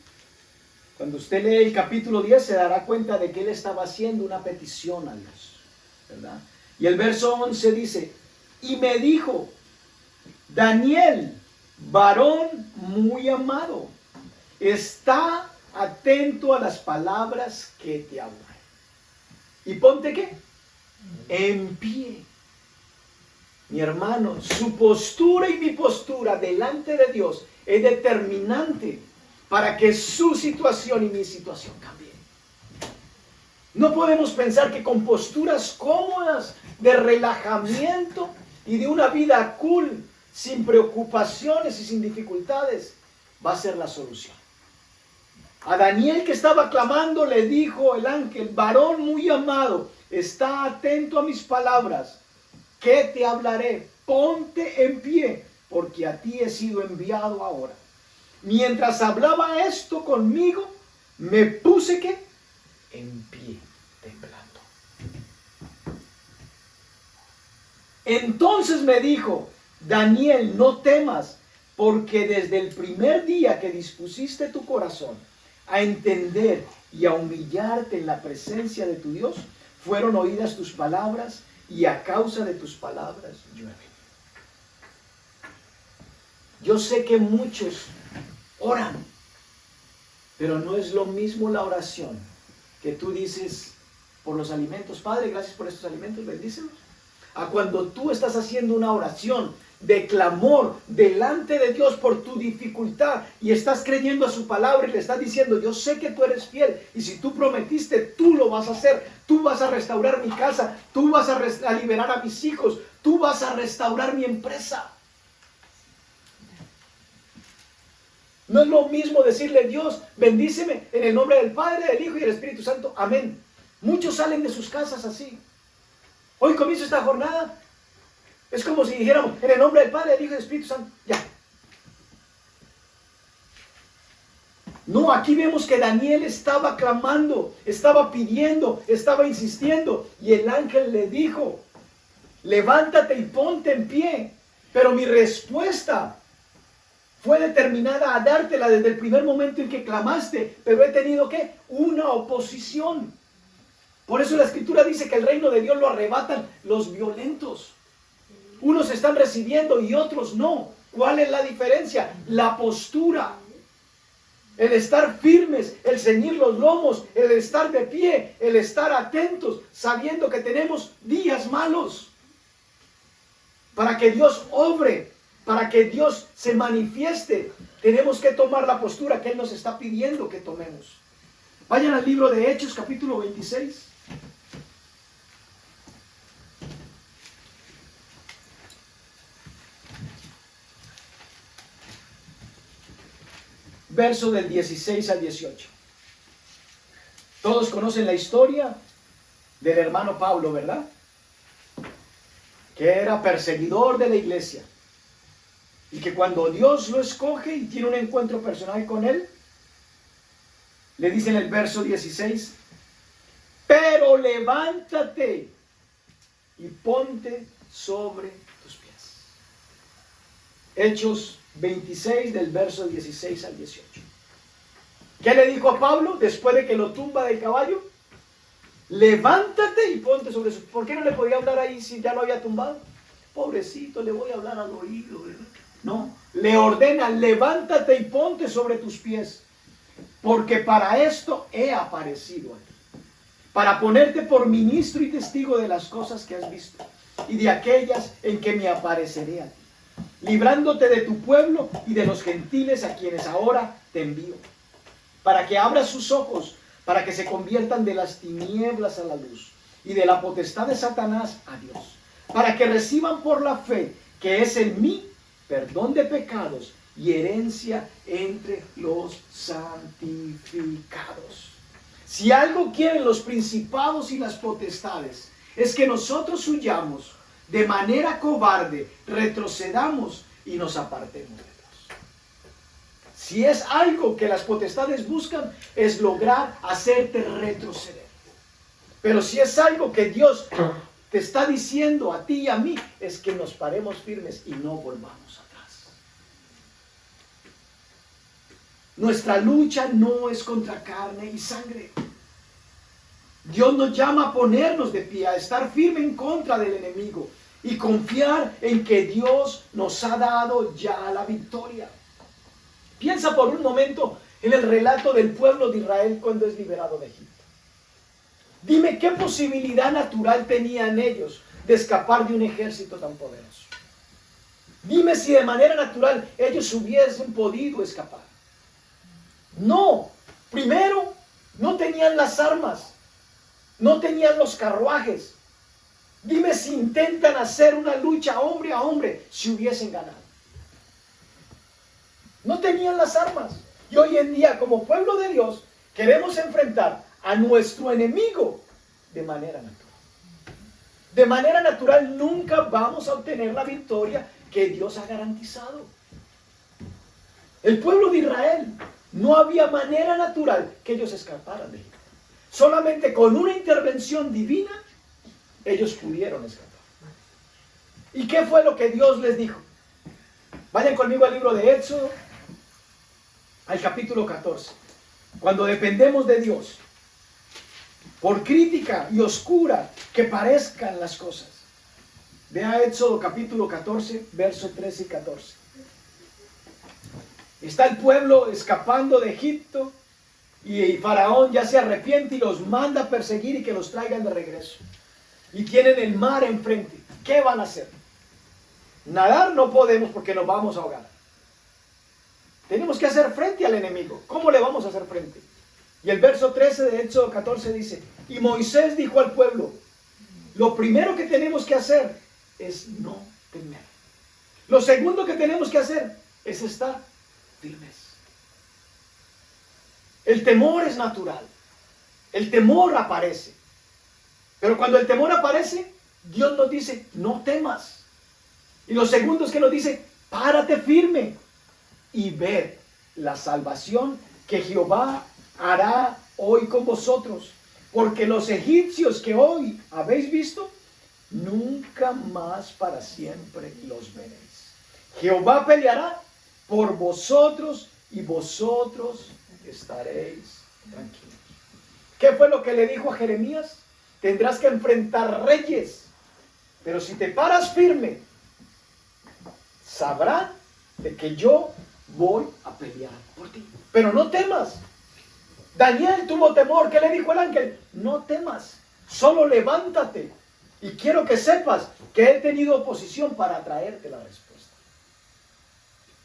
cuando usted lee el capítulo 10, se dará cuenta de que él estaba haciendo una petición a Dios, ¿verdad? Y el verso 11 dice, y me dijo, Daniel, varón muy amado, está atento a las palabras que te hablan. ¿Y ponte qué? En pie. Mi hermano, su postura y mi postura delante de Dios es determinante para que su situación y mi situación cambien. No podemos pensar que con posturas cómodas, de relajamiento y de una vida cool, sin preocupaciones y sin dificultades, va a ser la solución. A Daniel, que estaba clamando, le dijo el ángel, varón muy amado, está atento a mis palabras. ¿Qué te hablaré? Ponte en pie, porque a ti he sido enviado ahora. Mientras hablaba esto conmigo, me puse ¿qué? En pie, temblando. Entonces me dijo, Daniel, no temas, porque desde el primer día que dispusiste tu corazón a entender y a humillarte en la presencia de tu Dios, fueron oídas tus palabras, y a causa de tus palabras yo he venido. Yo sé que muchos oran, pero no es lo mismo la oración que tú dices por los alimentos. Padre, gracias por estos alimentos, bendícelos. A cuando tú estás haciendo una oración de clamor delante de Dios por tu dificultad y estás creyendo a su palabra y le estás diciendo, yo sé que tú eres fiel y si tú prometiste, tú lo vas a hacer. Tú vas a restaurar mi casa, tú vas a liberar a mis hijos, tú vas a restaurar mi empresa. No es lo mismo decirle, Dios, bendíceme en el nombre del Padre, del Hijo y del Espíritu Santo. Amén. Muchos salen de sus casas así. Hoy comienzo esta jornada. Es como si dijéramos, en el nombre del Padre, del Hijo y del Espíritu Santo. Ya. No, aquí vemos que Daniel estaba clamando, estaba pidiendo, estaba insistiendo. Y el ángel le dijo, levántate y ponte en pie. Pero mi respuesta fue determinada a dártela desde el primer momento en que clamaste. Pero he tenido, ¿qué? Una oposición. Por eso la Escritura dice que el reino de Dios lo arrebatan los violentos. Unos están recibiendo y otros no. ¿Cuál es la diferencia? La postura. El estar firmes, el ceñir los lomos, el estar de pie, el estar atentos, sabiendo que tenemos días malos. Para que Dios obre, para que Dios se manifieste, tenemos que tomar la postura que Él nos está pidiendo que tomemos. Vayan al libro de Hechos, capítulo 26. Verso del 16 al 18. Todos conocen la historia del hermano Pablo, ¿verdad? Que era perseguidor de la iglesia. Y que cuando Dios lo escoge y tiene un encuentro personal con él, le dice en el verso 16, pero levántate y ponte sobre tus pies. Hechos 26 del verso 16 al 18. ¿Qué le dijo a Pablo después de que lo tumba del caballo? Levántate y ponte sobre su... ¿Por qué no le podía hablar ahí si ya lo había tumbado? Pobrecito, le voy a hablar al oído, ¿verdad? No, le ordena, levántate y ponte sobre tus pies, porque para esto he aparecido a ti. para ponerte por ministro y testigo de las cosas que has visto y de aquellas en que me apareceré a ti, librándote de tu pueblo y de los gentiles a quienes ahora te envío, para que abras sus ojos, para que se conviertan de las tinieblas a la luz y de la potestad de Satanás a Dios, para que reciban por la fe que es en mí perdón de pecados y herencia entre los santificados. Si algo quieren los principados y las potestades, es que nosotros huyamos de manera cobarde, retrocedamos y nos apartemos de Dios. Si es algo que las potestades buscan, es lograr hacerte retroceder. Pero si es algo que Dios te está diciendo a ti y a mí, es que nos paremos firmes y no volvamos atrás. Nuestra lucha no es contra carne y sangre. Dios nos llama a ponernos de pie, a estar firme en contra del enemigo y confiar en que Dios nos ha dado ya la victoria. Piensa por un momento en el relato del pueblo de Israel cuando es liberado de Egipto. Dime qué posibilidad natural tenían ellos de escapar de un ejército tan poderoso. Dime si de manera natural ellos hubiesen podido escapar. No. Primero, no tenían las armas. No tenían los carruajes. Dime si intentan hacer una lucha hombre a hombre, si hubiesen ganado. No tenían las armas. Y hoy en día, como pueblo de Dios, queremos enfrentar a nuestro enemigo de manera natural. De manera natural nunca vamos a obtener la victoria que Dios ha garantizado. El pueblo de Israel, no había manera natural que ellos escaparan de Egipto. Solamente con una intervención divina, ellos pudieron escapar. ¿Y qué fue lo que Dios les dijo? Vayan conmigo al libro de Éxodo, al capítulo 14. Cuando dependemos de Dios, por crítica y oscura que parezcan las cosas. Vea Éxodo capítulo 14, versos 13 y 14. Está el pueblo escapando de Egipto y Faraón ya se arrepiente y los manda a perseguir y que los traigan de regreso. Y tienen el mar enfrente. ¿Qué van a hacer? Nadar no podemos porque nos vamos a ahogar. Tenemos que hacer frente al enemigo. ¿Cómo le vamos a hacer frente? Y el verso 13 de Éxodo 14 dice: y Moisés dijo al pueblo, lo primero que tenemos que hacer es no temer. Lo segundo que tenemos que hacer es estar firmes. El temor es natural. El temor aparece. Pero cuando el temor aparece, Dios nos dice, no temas. Y lo segundo es que nos dice, párate firme y ved la salvación que Jehová hará hoy con vosotros. Porque los egipcios que hoy habéis visto, nunca más para siempre los veréis. Jehová peleará por vosotros y vosotros estaréis tranquilos. ¿Qué fue lo que le dijo a Jeremías? Tendrás que enfrentar reyes, pero si te paras firme, sabrán de que yo voy a pelear por ti. Pero no temas. Daniel tuvo temor. ¿Qué le dijo el ángel? No temas, solo levántate. Y quiero que sepas que he tenido oposición para traerte la respuesta.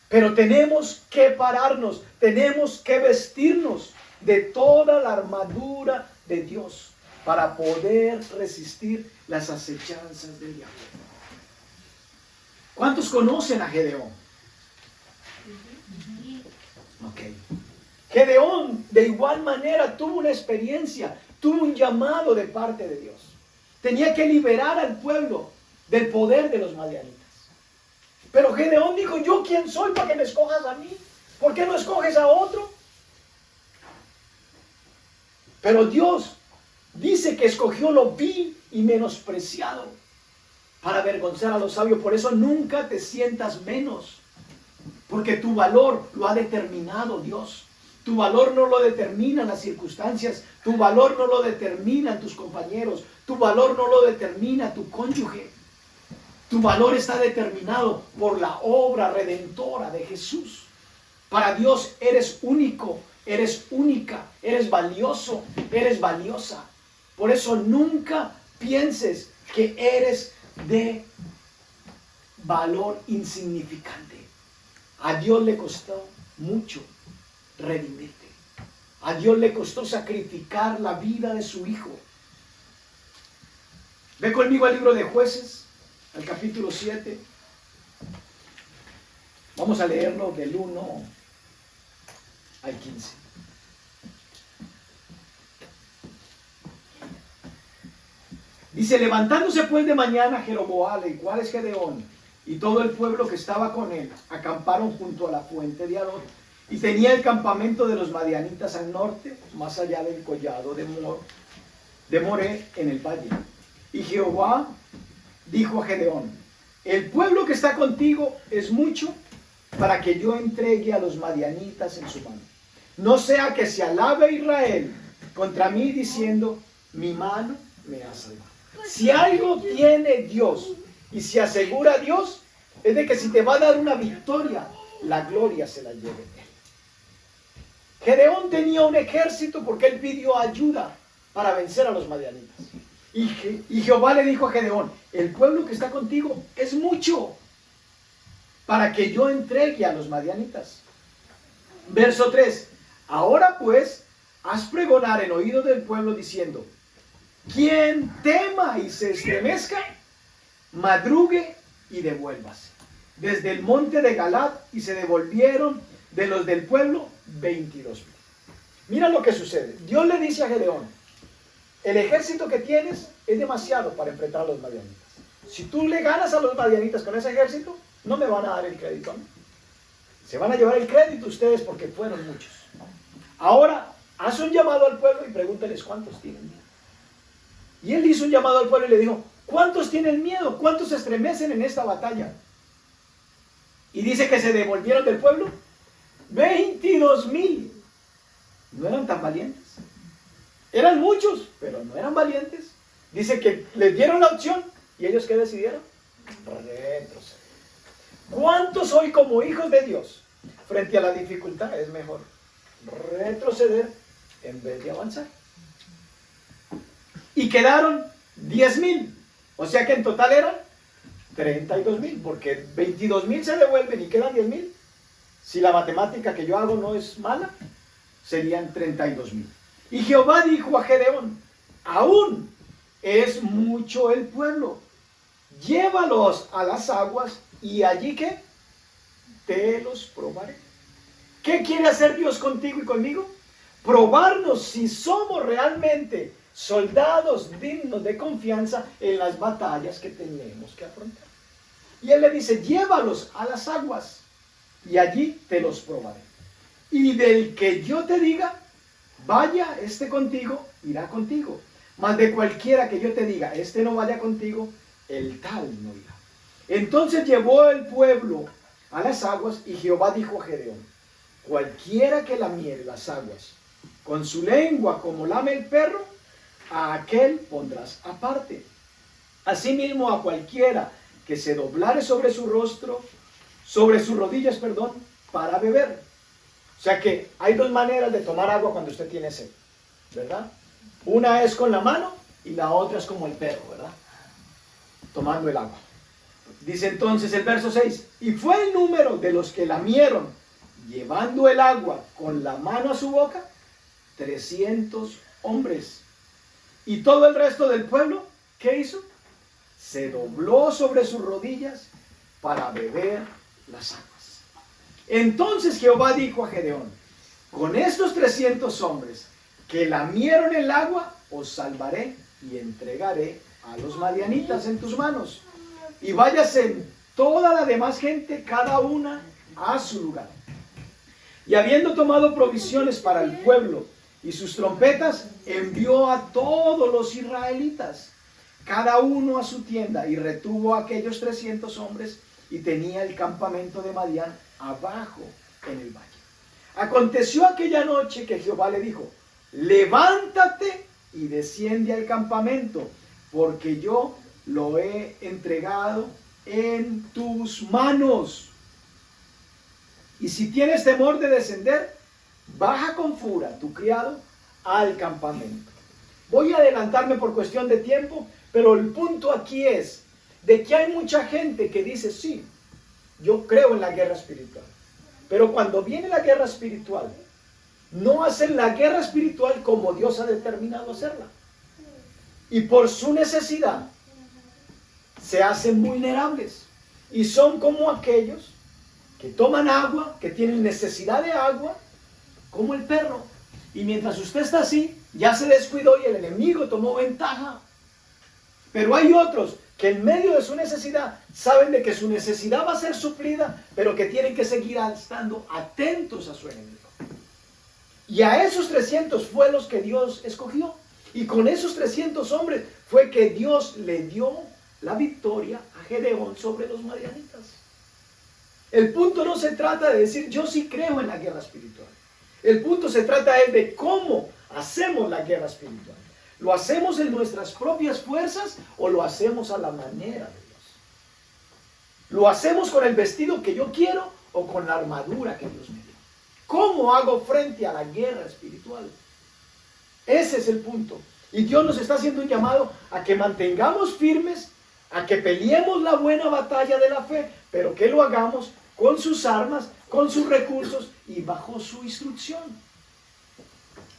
Pero tenemos que pararnos, tenemos que vestirnos de toda la armadura de Dios para poder resistir las acechanzas del diablo. ¿Cuántos conocen a Gedeón? Ok. Gedeón de igual manera tuvo una experiencia, tuvo un llamado de parte de Dios. Tenía que liberar al pueblo del poder de los madianitas. Pero Gedeón dijo, ¿yo quién soy para que me escojas a mí? ¿Por qué no escoges a otro? Pero Dios dice que escogió lo vil y menospreciado para avergonzar a los sabios. Por eso nunca te sientas menos, porque tu valor lo ha determinado Dios. Tu valor no lo determinan las circunstancias, tu valor no lo determinan tus compañeros, tu valor no lo determina tu cónyuge. Tu valor está determinado por la obra redentora de Jesús. Para Dios eres único, eres única, eres valioso, eres valiosa. Por eso nunca pienses que eres de valor insignificante. A Dios le costó mucho redimirte. A Dios le costó sacrificar la vida de su Hijo. Ve conmigo al libro de Jueces, al capítulo 7. Vamos a leerlo del 1 al 15. Dice: levantándose pues de mañana Jeroboam, el cual es Gedeón, y todo el pueblo que estaba con él, acamparon junto a la fuente de Arod, y tenía el campamento de los madianitas al norte, más allá del collado de Moré, en el valle. Y Jehová dijo a Gedeón: el pueblo que está contigo es mucho para que yo entregue a los madianitas en su mano. No sea que se alabe Israel contra mí diciendo: mi mano me ha salvado. Si algo tiene Dios y se asegura a Dios, es de que si te va a dar una victoria, la gloria se la lleve él. Gedeón tenía un ejército porque él pidió ayuda para vencer a los madianitas. Y Jehová le dijo a Gedeón: el pueblo que está contigo es mucho para que yo entregue a los madianitas. Verso 3. Ahora pues, haz pregonar en oído del pueblo diciendo: quien tema y se estremezca, madrugue y devuélvase. Desde el monte de Galad, y se devolvieron de los del pueblo 22,000. Mira lo que sucede. Dios le dice a Gedeón: el ejército que tienes es demasiado para enfrentar a los madianitas. Si tú le ganas a los madianitas con ese ejército, no me van a dar el crédito a mí. Se van a llevar el crédito ustedes porque fueron muchos. Ahora, haz un llamado al pueblo y pregúntales cuántos tienen miedo. Y él hizo un llamado al pueblo y le dijo: ¿cuántos tienen miedo? ¿Cuántos se estremecen en esta batalla? Y dice que se devolvieron del pueblo 22,000. No eran tan valientes. Eran muchos, pero no eran valientes. Dice que les dieron la opción y ellos ¿qué decidieron? Retroceder. ¿Cuántos hoy como hijos de Dios frente a la dificultad es mejor retroceder en vez de avanzar? Y quedaron 10,000. O sea que en total eran 32,000, porque 22,000 se devuelven y quedan 10,000. Si la matemática que yo hago no es mala, serían 32,000. Y Jehová dijo a Gedeón: aún es mucho el pueblo, llévalos a las aguas y allí ¿qué? Te los probaré. ¿Qué quiere hacer Dios contigo y conmigo? Probarnos si somos realmente soldados dignos de confianza en las batallas que tenemos que afrontar. Y él le dice: llévalos a las aguas y allí te los probaré. Y del que yo te diga, vaya este contigo, irá contigo. Mas de cualquiera que yo te diga, este no vaya contigo, el tal no irá. Entonces llevó el pueblo a las aguas, y Jehová dijo a Gedeón: cualquiera que lamiere las aguas con su lengua como lame el perro, a aquel pondrás aparte. Asimismo a cualquiera que se doblare sobre su rostro, sobre sus rodillas, para beber. O sea que hay dos maneras de tomar agua cuando usted tiene sed, ¿verdad? Una es con la mano y la otra es como el perro, ¿verdad? Tomando el agua. Dice entonces el verso 6: y fue el número de los que lamieron, llevando el agua con la mano a su boca, 300 hombres. Y todo el resto del pueblo, ¿qué hizo? Se dobló sobre sus rodillas para beber las aguas. Entonces Jehová dijo a Gedeón: con estos 300 hombres que lamieron el agua, os salvaré y entregaré a los madianitas en tus manos. Y váyase toda la demás gente, cada una a su lugar. Y habiendo tomado provisiones para el pueblo y sus trompetas, envió a todos los israelitas, cada uno a su tienda, y retuvo a aquellos 300 hombres, y tenía el campamento de Madián abajo en el valle. Aconteció aquella noche que Jehová le dijo: levántate y desciende al campamento, porque yo lo he entregado en tus manos. Y si tienes temor de descender, baja con Fura, tu criado, al campamento. Voy a adelantarme por cuestión de tiempo, pero el punto aquí es de que hay mucha gente que dice, sí, yo creo en la guerra espiritual. Pero cuando viene la guerra espiritual, no hacen la guerra espiritual como Dios ha determinado hacerla. Y por su necesidad, se hacen vulnerables. Y son como aquellos que toman agua, que tienen necesidad de agua, como el perro. Y mientras usted está así, ya se descuidó y el enemigo tomó ventaja. Pero hay otros que en medio de su necesidad saben de que su necesidad va a ser suplida, pero que tienen que seguir estando atentos a su enemigo. Y a esos 300 fue los que Dios escogió. Y con esos 300 hombres fue que Dios le dio la victoria a Gedeón sobre los madianitas. El punto no se trata de decir yo sí creo en la guerra espiritual. El punto se trata de cómo hacemos la guerra espiritual. ¿Lo hacemos en nuestras propias fuerzas o lo hacemos a la manera de Dios? ¿Lo hacemos con el vestido que yo quiero o con la armadura que Dios me dio? ¿Cómo hago frente a la guerra espiritual? Ese es el punto. Y Dios nos está haciendo un llamado a que mantengamos firmes, a que peleemos la buena batalla de la fe, pero que lo hagamos con sus armas, con sus recursos y bajo su instrucción.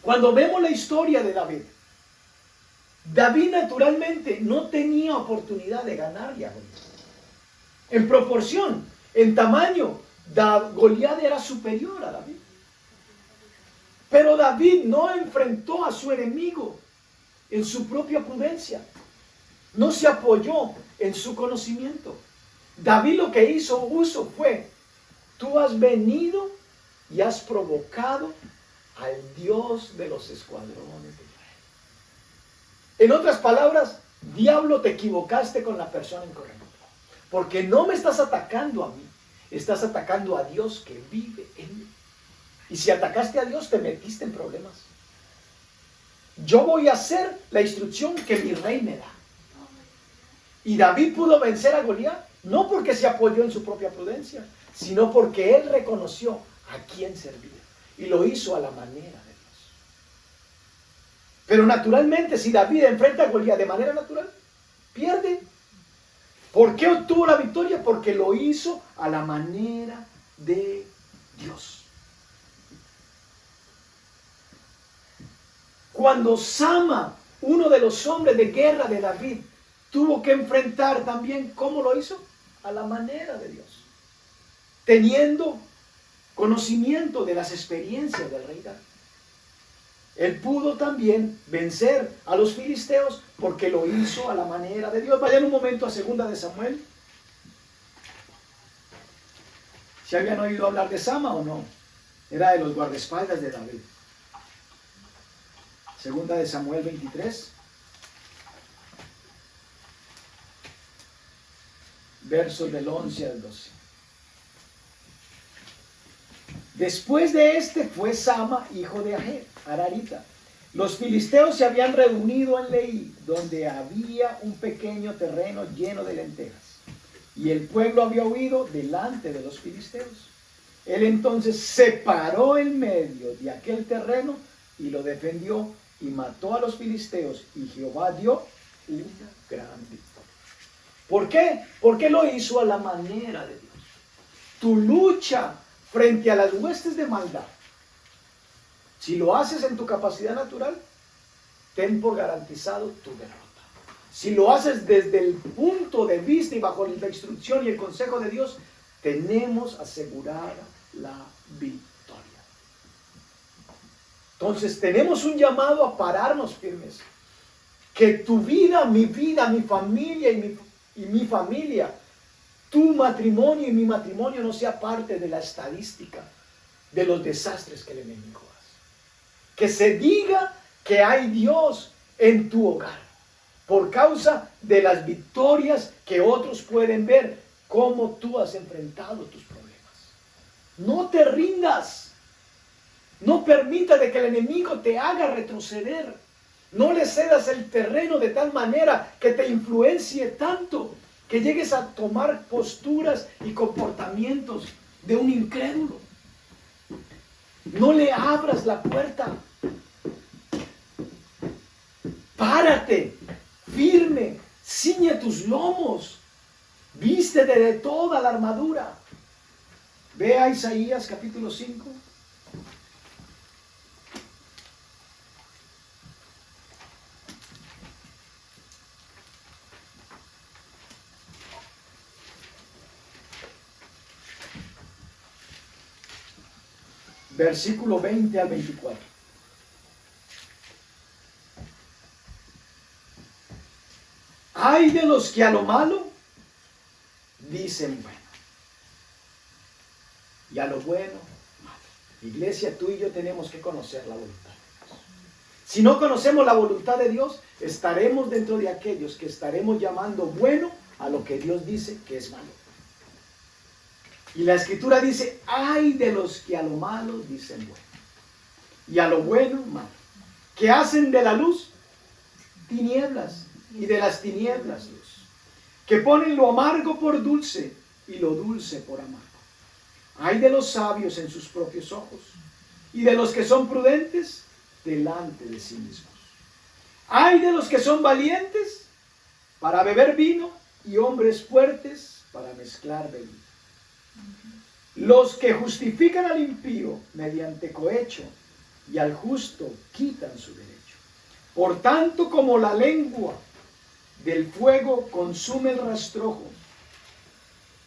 Cuando vemos la historia de David, David naturalmente no tenía oportunidad de ganarle a Goliat. En proporción, en tamaño, Goliat era superior a David. Pero David no enfrentó a su enemigo en su propia prudencia. No se apoyó en su conocimiento. David lo que hizo fue, tú has venido y has provocado al Dios de los escuadrones de Israel. En otras palabras, diablo, te equivocaste con la persona incorrecta. Porque no me estás atacando a mí, estás atacando a Dios que vive en mí. Y si atacaste a Dios, te metiste en problemas. Yo voy a hacer la instrucción que mi rey me da. Y David pudo vencer a Goliat, no porque se apoyó en su propia prudencia, sino porque él reconoció a quién servía. Y lo hizo a la manera de Dios. Pero naturalmente, si David enfrenta a Goliat de manera natural, pierde. ¿Por qué obtuvo la victoria? Porque lo hizo a la manera de Dios. Cuando Sama, uno de los hombres de guerra de David, tuvo que enfrentar también, ¿cómo lo hizo? A la manera de Dios. Teniendo conocimiento de las experiencias del rey David. Él pudo también vencer a los filisteos porque lo hizo a la manera de Dios. Vayan un momento a 2 de Samuel. ¿Se habían oído hablar de Sama o no? Era de los guardaespaldas de David. 2 de Samuel 23. Versos del 11 al 12. Después de este fue Sama, hijo de Ararita. Los filisteos se habían reunido en Leí, donde había un pequeño terreno lleno de lentejas. Y el pueblo había huido delante de los filisteos. Él entonces se paró en medio de aquel terreno y lo defendió y mató a los filisteos. Y Jehová dio una gran victoria. ¿Por qué? Porque lo hizo a la manera de Dios. Tu lucha frente a las huestes de maldad, si lo haces en tu capacidad natural, ten por garantizado tu derrota. Si lo haces desde el punto de vista y bajo la instrucción y el consejo de Dios, tenemos asegurada la victoria. Entonces tenemos un llamado a pararnos firmes. Que tu vida, mi familia y mi familia, tu matrimonio y mi matrimonio no sea parte de la estadística de los desastres que el enemigo hace. Que se diga que hay Dios en tu hogar por causa de las victorias que otros pueden ver, cómo tú has enfrentado tus problemas. No te rindas. No permita de que el enemigo te haga retroceder. No le cedas el terreno de tal manera que te influencie tanto que llegues a tomar posturas y comportamientos de un incrédulo. No le abras la puerta. Párate, firme, ciñe tus lomos, vístete de toda la armadura. Ve a Isaías capítulo 5. Versículo 20 al 24. Ay de los que a lo malo dicen bueno, y a lo bueno malo. Iglesia, tú y yo tenemos que conocer la voluntad de Dios. Si no conocemos la voluntad de Dios, estaremos dentro de aquellos que estaremos llamando bueno a lo que Dios dice que es malo. Y la Escritura dice, ay de los que a lo malo dicen bueno, y a lo bueno malo, que hacen de la luz tinieblas, y de las tinieblas luz, que ponen lo amargo por dulce, y lo dulce por amargo. Ay de los sabios en sus propios ojos, y de los que son prudentes delante de sí mismos. Ay de los que son valientes para beber vino, y hombres fuertes para mezclar bebida. Los que justifican al impío mediante cohecho y al justo quitan su derecho. Por tanto, como la lengua del fuego consume el rastrojo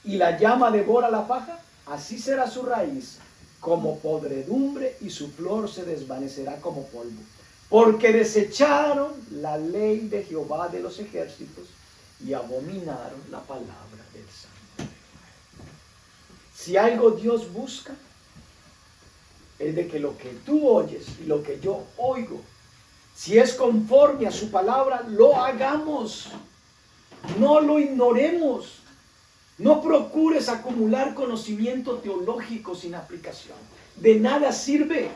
y la llama devora la paja, así será su raíz como podredumbre y su flor se desvanecerá como polvo. Porque desecharon la ley de Jehová de los ejércitos y abominaron la palabra del Santo. Si algo Dios busca, es de que lo que tú oyes y lo que yo oigo, si es conforme a su palabra, lo hagamos. No lo ignoremos. No procures acumular conocimiento teológico sin aplicación. De nada sirve.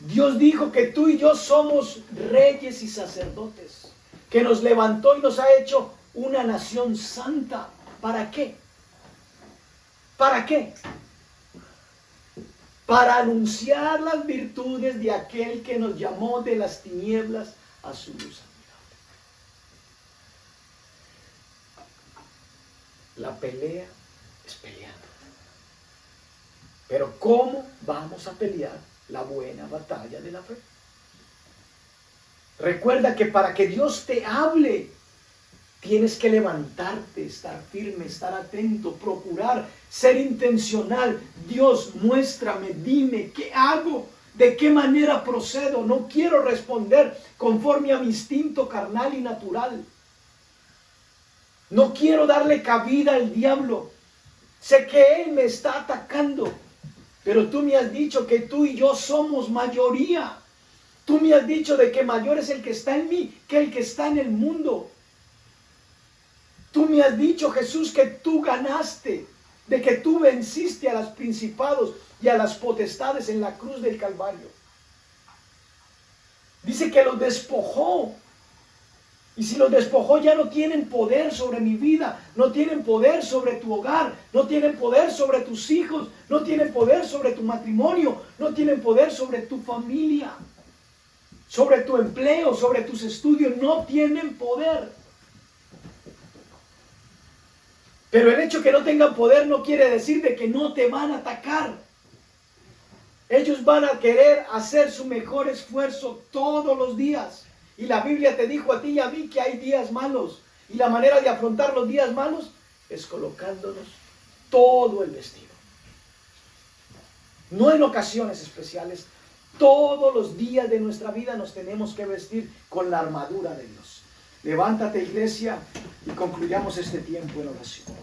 Dios dijo que tú y yo somos reyes y sacerdotes, que nos levantó y nos ha hecho una nación santa. ¿Para qué? ¿Para qué? Para anunciar las virtudes de aquel que nos llamó de las tinieblas a su luz admirable. La pelea es peleando. Pero ¿cómo vamos a pelear la buena batalla de la fe? Recuerda que para que Dios te hable, tienes que levantarte, estar firme, estar atento, procurar, ser intencional. Dios, muéstrame, dime, ¿qué hago? ¿De qué manera procedo? No quiero responder conforme a mi instinto carnal y natural. No quiero darle cabida al diablo. Sé que él me está atacando, pero tú me has dicho que tú y yo somos mayoría. Tú me has dicho de que mayor es el que está en mí que el que está en el mundo. Tú me has dicho, Jesús, que tú ganaste, de que tú venciste a los principados y a las potestades en la cruz del Calvario. Dice que los despojó. Y si los despojó, ya no tienen poder sobre mi vida, no tienen poder sobre tu hogar, no tienen poder sobre tus hijos, no tienen poder sobre tu matrimonio, no tienen poder sobre tu familia, sobre tu empleo, sobre tus estudios, no tienen poder. Pero el hecho que no tengan poder no quiere decir de que no te van a atacar. Ellos van a querer hacer su mejor esfuerzo todos los días. Y la Biblia te dijo a ti y a mí que hay días malos. Y la manera de afrontar los días malos es colocándonos todo el vestido. No en ocasiones especiales. Todos los días de nuestra vida nos tenemos que vestir con la armadura de Dios. Levántate, iglesia, y concluyamos este tiempo en oración.